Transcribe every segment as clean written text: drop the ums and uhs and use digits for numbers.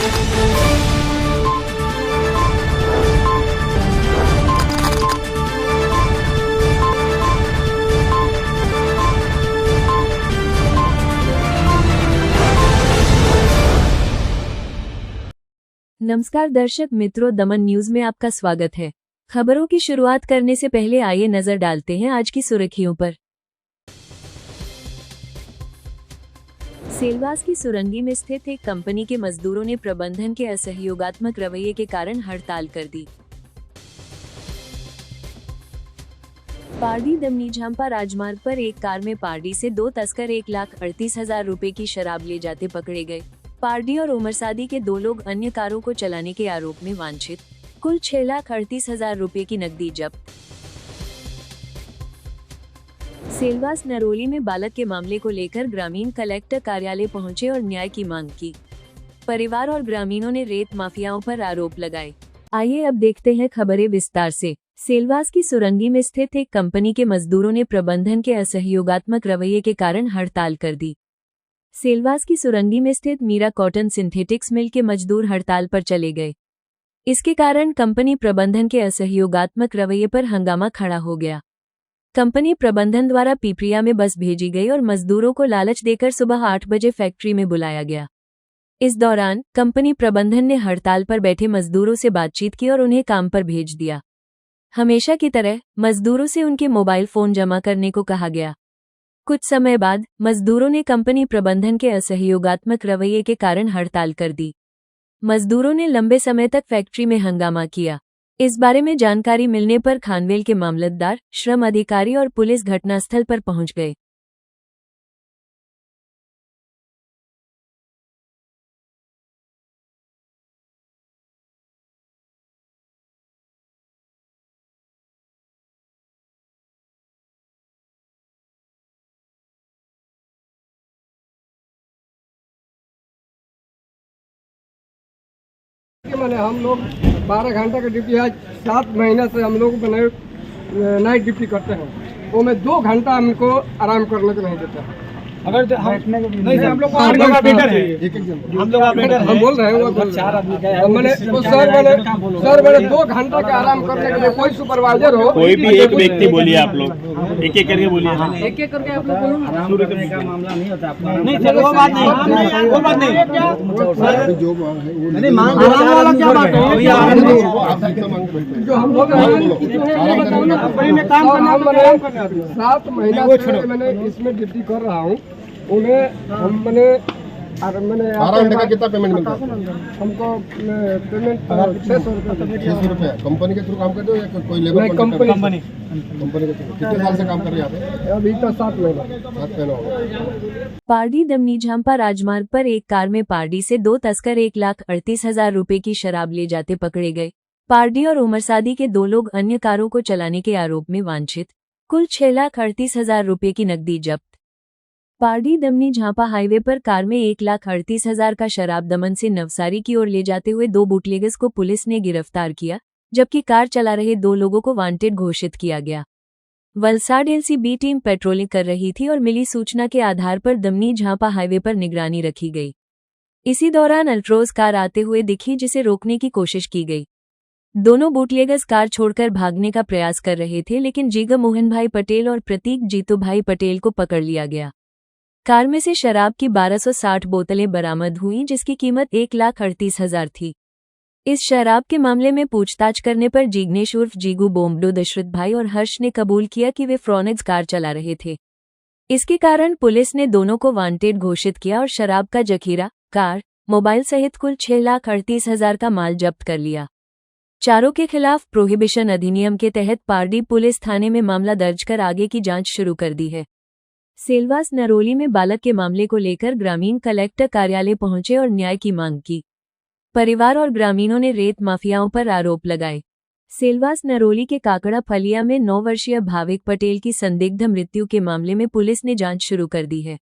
नमस्कार दर्शक मित्रों, दमन न्यूज में आपका स्वागत है। खबरों की शुरुआत करने से पहले आइए नजर डालते हैं आज की सुर्खियों पर। सेलवास की सुरंगी में स्थित एक कंपनी के मजदूरों ने प्रबंधन के असहयोगात्मक रवैये के कारण हड़ताल कर दी। पारडी दमनी झांपा राजमार्ग पर एक कार में पारडी से 2 तस्कर 1,38,000 रुपए की शराब ले जाते पकड़े गए। पारडी और उमरसादी के 2 लोग अन्य कारों को चलाने के आरोप में वांछित। कुल 6,38,000 रुपए की नकदी जब्त। सेलवास नरोली में बालक के मामले को लेकर ग्रामीण कलेक्टर कार्यालय पहुंचे और न्याय की मांग की। परिवार और ग्रामीणों ने रेत माफियाओं पर आरोप लगाए। आइए अब देखते हैं खबरें विस्तार से। सेलवास की सुरंगी में स्थित एक कंपनी के मजदूरों ने प्रबंधन के असहयोगात्मक रवैये के कारण हड़ताल कर दी। सेलवास की सुरंगी में स्थित मीरा कॉटन सिंथेटिक्स मिल के मजदूर हड़ताल पर चले गए। इसके कारण कंपनी प्रबंधन के असहयोगात्मक रवैये पर हंगामा खड़ा हो गया। कंपनी प्रबंधन द्वारा पिपरिया में बस भेजी गई और मजदूरों को लालच देकर सुबह 8 बजे फैक्ट्री में बुलाया गया। इस दौरान कंपनी प्रबंधन ने हड़ताल पर बैठे मजदूरों से बातचीत की और उन्हें काम पर भेज दिया। हमेशा की तरह मजदूरों से उनके मोबाइल फोन जमा करने को कहा गया। कुछ समय बाद मजदूरों ने कंपनी प्रबंधन के असहयोगात्मक रवैये के कारण हड़ताल कर दी। मजदूरों ने लंबे समय तक फैक्ट्री में हंगामा किया। इस बारे में जानकारी मिलने पर खानवेल के मामलतदार, श्रम अधिकारी और पुलिस घटनास्थल पर पहुंच गए। मैंने हम लोग 12 घंटा का ड्यूटी है। 7 महीने से हम लोग नाइट ड्यूटी करते हैं। वो में 2 घंटा हमको आराम करने को नहीं देता। अगर नहीं हम लोग ऑपरेटर है, हम लोग ऑपरेटर हम बोल रहे हैं वो 4 आदमी का है। मैंने सर मैंने 2 घंटा का आराम करने के लिए कोई सुपरवाइजर हो, कोई भी एक व्यक्ति बोलिए, आप लोग एक एक करके बोलिए। एक एक करके आप लोग बोलो ना। शुरू करने का मामला नहीं होता आपका। नहीं चलो वो बात नहीं, वो बात नहीं जो नहीं मांग आराम वाला क्या बात है जो हम लोग बताओ ना। में काम करना 7 महीना से मैंने इसमें ड्यूटी कर रहा हूँ। उन्हें मैंने 12 घंटे का कितना पेमेंट मिलता है हमको? पेमेंट 600 रुपये। कंपनी के थ्रू काम करते हो या कोई लेबर? कंपनी के थ्रू। कितने साल से काम कर रहे हैं? अभी तो 7 महीना हो गया। पारडी दमनी झांपा राजमार्ग पर एक कार में पारडी से 2 तस्कर 1,38,000 रुपए की शराब ले जाते पकड़े गए। पारडी और उमरसादी के 2 लोग अन्य कारों को चलाने के आरोप में वांछित। कुल 6,38,000 रुपए की नकदी जब्त। पारडी दमनी झांपा हाईवे पर कार में 1,38,000 का शराब दमन से नवसारी की ओर ले जाते हुए 2 बुटलेगर्स को पुलिस ने गिरफ्तार किया, जबकि कार चला रहे 2 लोगों को वांटेड घोषित किया गया। वलसाड एलसीबी टीम पेट्रोलिंग कर रही थी और मिली सूचना के आधार पर दमनी झांपा हाईवे पर निगरानी रखी गई। इसी दौरान अल्ट्रोज कार आते हुए दिखी, जिसे रोकने की कोशिश की गई। दोनों बुटलेगर्स कार छोड़कर भागने का प्रयास कर रहे थे, लेकिन जीगा मोहन भाई पटेल और प्रतीक जीतू भाई पटेल को पकड़ लिया गया। कार में से शराब की 1260 बोतलें बरामद हुईं, जिसकी कीमत 1,38,000 थी। इस शराब के मामले में पूछताछ करने पर जिग्नेश उर्फ जीगू बोम्बडो, दशरथ भाई और हर्ष ने कबूल किया कि वे फ्रोनेक्स कार चला रहे थे। इसके कारण पुलिस ने दोनों को वांटेड घोषित किया और शराब का जखीरा, कार, मोबाइल सहित कुल 6,38,000 का माल जब्त कर लिया। चारों के खिलाफ प्रोहिबिशन अधिनियम के तहत पारडी पुलिस थाने में मामला दर्ज कर आगे की जांच शुरू कर दी है। सेलवास नरोली में बालक के मामले को लेकर ग्रामीण कलेक्टर कार्यालय पहुंचे और न्याय की मांग की। परिवार और ग्रामीणों ने रेत माफियाओं पर आरोप लगाए। सेलवास नरोली के काकड़ा फलिया में 9 वर्षीय भाविक पटेल की संदिग्ध मृत्यु के मामले में पुलिस ने जांच शुरू कर दी है।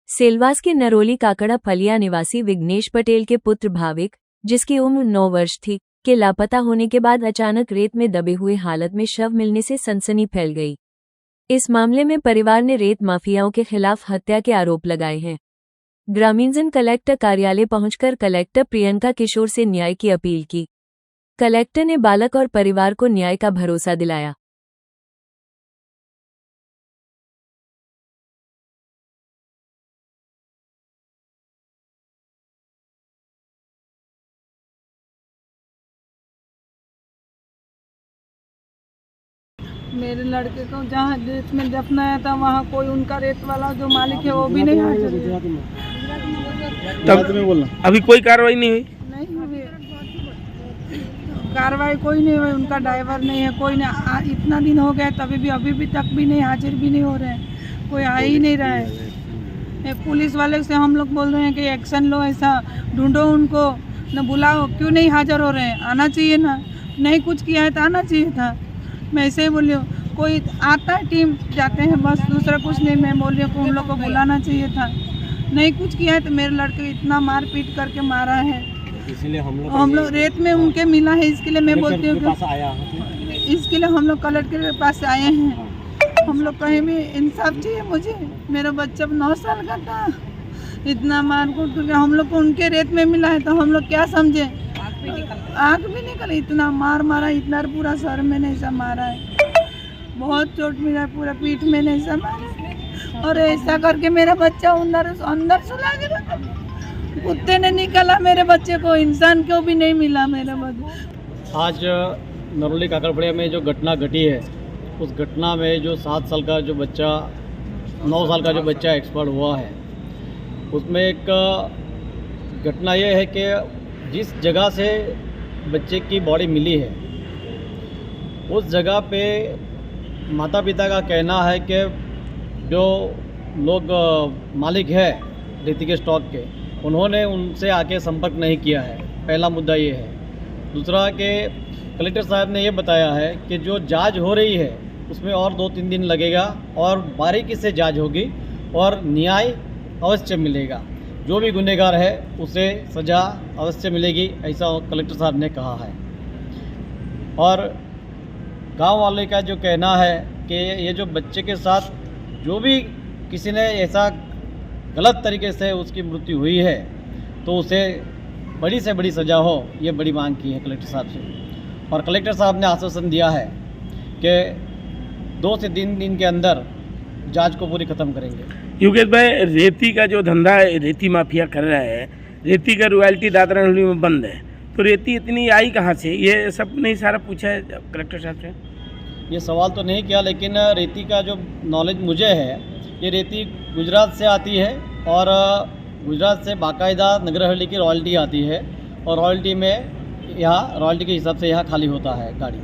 सेलवास के नरोली काकड़ा फलिया निवासी विघ्नेश पटेल के पुत्र भाविक, जिसकी उम्र 9 वर्ष थी, के लापता होने के बाद अचानक रेत में दबे हुए हालत में शव मिलने से सनसनी फैल गई। इस मामले में परिवार ने रेत माफियाओं के खिलाफ हत्या के आरोप लगाए हैं। ग्रामीणजन कलेक्टर कार्यालय पहुंचकर कलेक्टर प्रियंका किशोर से न्याय की अपील की। कलेक्टर ने बालक और परिवार को न्याय का भरोसा दिलाया। मेरे लड़के को जहाँ रेत में दफनाया था वहाँ कोई उनका रेत वाला जो मालिक है वो भी नहीं हाजिर है। तब अभी कोई कार्रवाई नहीं हुई? नहीं हुई कार्रवाई, कोई नहीं हुई। उनका ड्राइवर नहीं है, कोई नहीं। इतना दिन हो गया तभी भी अभी भी तक भी नहीं हाजिर भी नहीं हो रहे हैं, कोई आ ही नहीं रहा है। पुलिस वाले से हम लोग बोल रहे हैं कि एक्शन लो, ऐसा ढूंढो उनको, न बुलाओ। क्यों नहीं हाजिर हो रहे हैं? आना चाहिए ना, नहीं कुछ किया है तो आना चाहिए था। मैं ऐसे ही बोल रही हूँ, कोई आता है टीम जाते हैं बस, दूसरा कुछ नहीं। मैं बोल रही हूँ कि उन लोग को बुलाना चाहिए था, नहीं कुछ किया है। तो मेरे लड़के को इतना मार पीट करके मारा है, इसलिए हम लोग रेत में उनके मिला है। इसके लिए मैं बोलती हूँ कि इसके लिए हम लोग कलेक्टर के पास आए हैं। हम लोग कहीं भी इंसाफ चाहिए मुझे। मेरा बच्चा 9 साल का था, इतना मार कूट करके हम लोग को उनके रेत में मिला है तो हम लोग क्या समझे? आँख भी निकल, इतना मार मारा, इतना पूरा सर में नहीं सा मारा है, बहुत चोट मिला है, पूरा पीठ में नहीं सा मारा। और ऐसा करके मेरा बच्चा अंदर सुला के रखा, कुत्ते ने निकाला मेरे बच्चे को, इंसान को भी नहीं मिला मेरा बच्चा। आज नरोली काकड़पड़िया में जो घटना घटी है, उस घटना में जो 7 साल का जो बच्चा, 9 साल का जो बच्चा एक्सपर्ट हुआ है, उसमें एक घटना ये है कि जिस जगह से बच्चे की बॉडी मिली है उस जगह पे माता पिता का कहना है कि जो लोग मालिक है रेती के स्टॉक के, उन्होंने उनसे आके संपर्क नहीं किया है। पहला मुद्दा ये है। दूसरा कि कलेक्टर साहब ने ये बताया है कि जो जांच हो रही है उसमें और 2-3 दिन लगेगा और बारीकी से जांच होगी और न्याय अवश्य मिलेगा। जो भी गुनहगार है उसे सज़ा अवश्य मिलेगी, ऐसा कलेक्टर साहब ने कहा है। और गांव वाले का जो कहना है कि ये जो बच्चे के साथ जो भी किसी ने ऐसा गलत तरीके से उसकी मृत्यु हुई है तो उसे बड़ी से बड़ी सज़ा हो, ये बड़ी मांग की है कलेक्टर साहब से। और कलेक्टर साहब ने आश्वासन दिया है कि 2 से 3 दिन के अंदर जांच को पूरी ख़त्म करेंगे। योगेश भाई, रेती का जो धंधा है, रेती माफिया कर रहा है, रेती का रॉयल्टी दादरा नगरी में बंद है, तो रेती इतनी आई कहाँ से? ये सब नहीं सारा पूछा है कलेक्टर साहब से? ये सवाल तो नहीं किया, लेकिन रेती का जो नॉलेज मुझे है, ये रेती गुजरात से आती है और गुजरात से बाकायदा नगरहली की रॉयल्टी आती है और रॉयल्टी में यहाँ रॉयल्टी के हिसाब से यहाँ खाली होता है गाड़ी।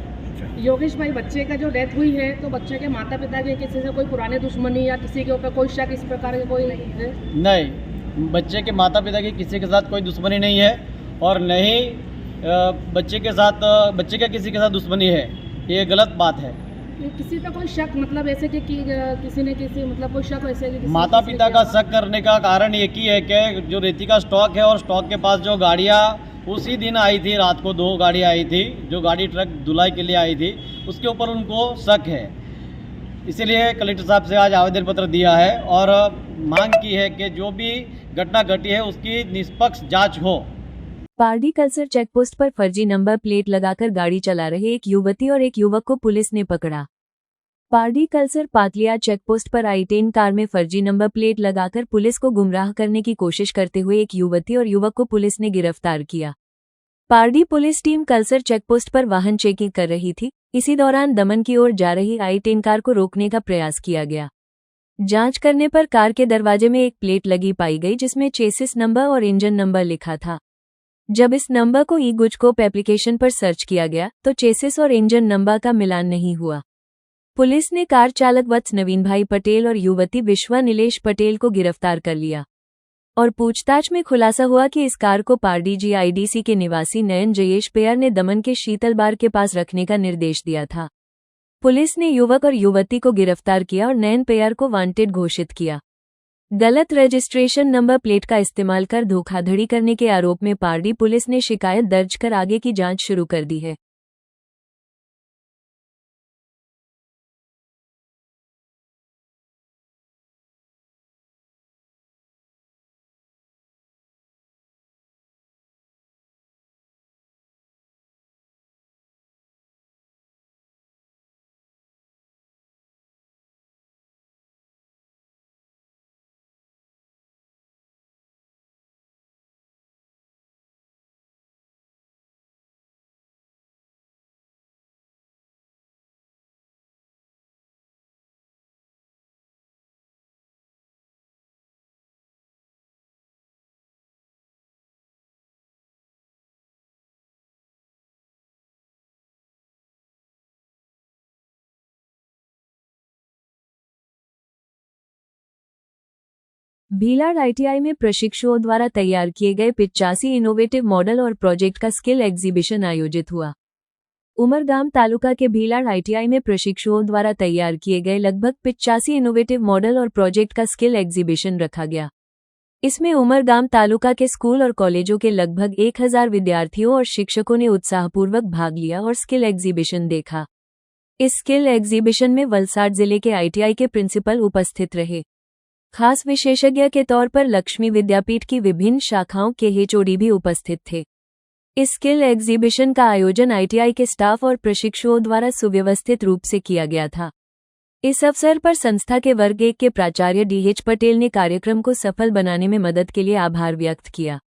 योगेश भाई, बच्चे का जो डेथ हुई है तो बच्चे के माता पिता के किसी से कोई पुराने दुश्मनी या किसी के ऊपर कोई शक इस प्रकार के कोई है? नहीं, बच्चे के माता पिता की किसी के साथ कोई दुश्मनी नहीं है और नहीं बच्चे का किसी के साथ दुश्मनी है, ये गलत बात है। किसी का कोई शक, मतलब ऐसे कि किसी ने किसी मतलब कोई शक ऐसे कि माता पिता का शक करने का कारण एक ही है कि जो रेती का स्टॉक है और स्टॉक के पास जो गाड़ियाँ उसी दिन आई थी, रात को 2 गाड़ियाँ आई थी, जो गाड़ी ट्रक धुलाई के लिए आई थी, उसके ऊपर उनको शक है। इसीलिए कलेक्टर साहब से आज आवेदन पत्र दिया है और मांग की है कि जो भी घटना घटी है उसकी निष्पक्ष जांच हो। पारडी कल्सर चेकपोस्ट पर फर्जी नंबर प्लेट लगाकर गाड़ी चला रहे एक युवती और एक युवक को पुलिस ने पकड़ा। पारडी कल्सर पातलिया चेकपोस्ट पर i10 कार में फर्जी नंबर प्लेट लगाकर पुलिस को गुमराह करने की कोशिश करते हुए एक युवती और युवक को पुलिस ने गिरफ्तार किया। पारडी पुलिस टीम कल्सर चेकपोस्ट पर वाहन चेकिंग कर रही थी। इसी दौरान दमन की ओर जा रही i10 कार को रोकने का प्रयास किया गया। जांच करने पर कार के दरवाजे में एक प्लेट लगी पाई गई जिसमें चेसिस नंबर और इंजन नंबर लिखा था। जब इस नंबर को ई-गुजकोप एप्लीकेशन पर सर्च किया गया तो चेसिस और इंजन नंबर का मिलान नहीं हुआ। पुलिस ने कार चालक वत्स नवीन भाई पटेल और युवती विश्वा नीलेश पटेल को गिरफ्तार कर लिया और पूछताछ में खुलासा हुआ कि इस कार को पारडी GIDC के निवासी नयन जयेश पेयर ने दमन के शीतल बार के पास रखने का निर्देश दिया था। पुलिस ने युवक और युवती को गिरफ्तार किया और नयन पेयर को वांटेड घोषित किया। गलत रजिस्ट्रेशन नंबर प्लेट का इस्तेमाल कर धोखाधड़ी करने के आरोप में पारडी पुलिस ने शिकायत दर्ज कर आगे की जांच शुरू कर दी है। भीलाड़ ITI में प्रशिक्षुओं द्वारा तैयार किए गए 85 इनोवेटिव मॉडल और प्रोजेक्ट का स्किल एग्जीबिशन आयोजित हुआ। उमरगाम तालुका के भीलाड़ ITI में प्रशिक्षुओं द्वारा तैयार किए गए लगभग 85 इनोवेटिव मॉडल और प्रोजेक्ट का स्किल एग्जीबिशन रखा गया। इसमें उमरगाम तालुका के स्कूल और कॉलेजों के लगभग 1000 विद्यार्थियों और शिक्षकों ने उत्साहपूर्वक भाग लिया और स्किल एग्जीबिशन देखा। इस स्किल एग्जीबिशन में वलसाड जिले के ITI के प्रिंसिपल उपस्थित रहे। खास विशेषज्ञ के तौर पर लक्ष्मी विद्यापीठ की विभिन्न शाखाओं के HOD भी उपस्थित थे। इस स्किल एग्जीबिशन का आयोजन ITI के स्टाफ और प्रशिक्षुओं द्वारा सुव्यवस्थित रूप से किया गया था। इस अवसर पर संस्था के वर्ग 1 के प्राचार्य DH पटेल ने कार्यक्रम को सफल बनाने में मदद के लिए आभार व्यक्त किया।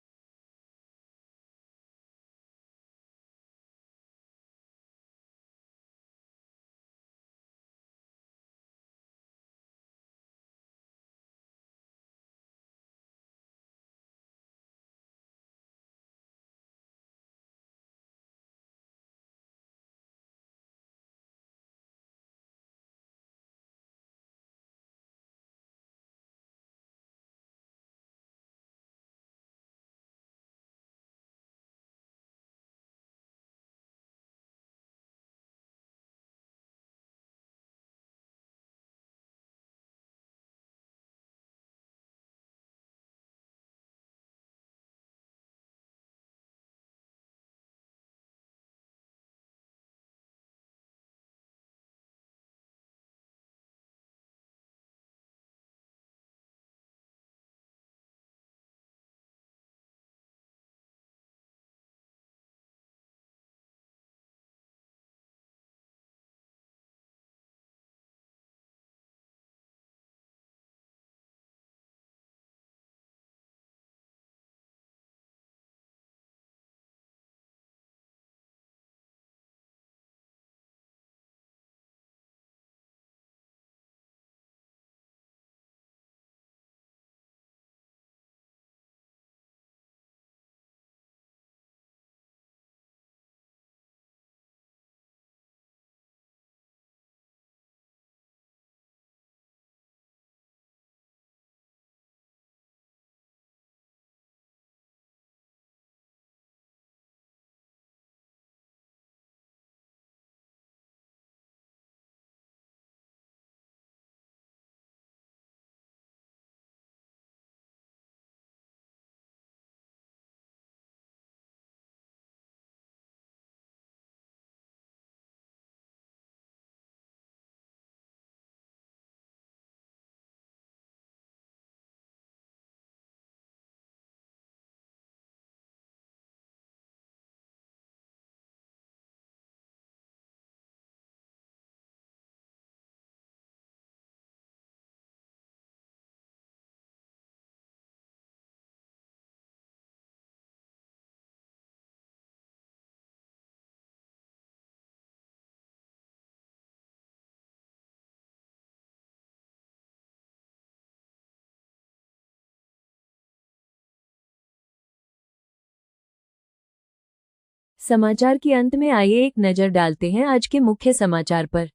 समाचार के अंत में आइए एक नजर डालते हैं आज के मुख्य समाचार पर।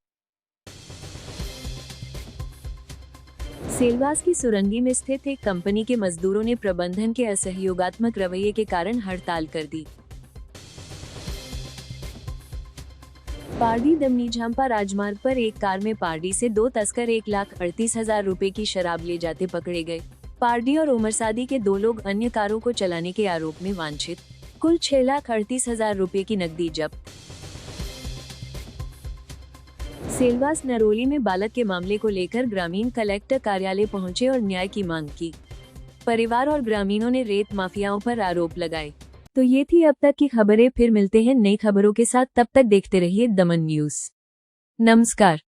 सेलवास की सुरंगी में स्थित एक कंपनी के मजदूरों ने प्रबंधन के असहयोगात्मक रवैये के कारण हड़ताल कर दी। पारडी दमनी झांपा राजमार्ग पर एक कार में पारडी से 2 तस्कर 1,38,000 रुपए की शराब ले जाते पकड़े गए। पारडी और उमरसादी के 2 लोग अन्य कारों को चलाने के आरोप में वांछित। कुल 6,38,000 रुपए की नकदी जब्त। सेलवास नरोली में बालक के मामले को लेकर ग्रामीण कलेक्टर कार्यालय पहुंचे और न्याय की मांग की। परिवार और ग्रामीणों ने रेत माफियाओं पर आरोप लगाए। तो ये थी अब तक की खबरें। फिर मिलते हैं नई खबरों के साथ, तब तक देखते रहिए दमन न्यूज। नमस्कार।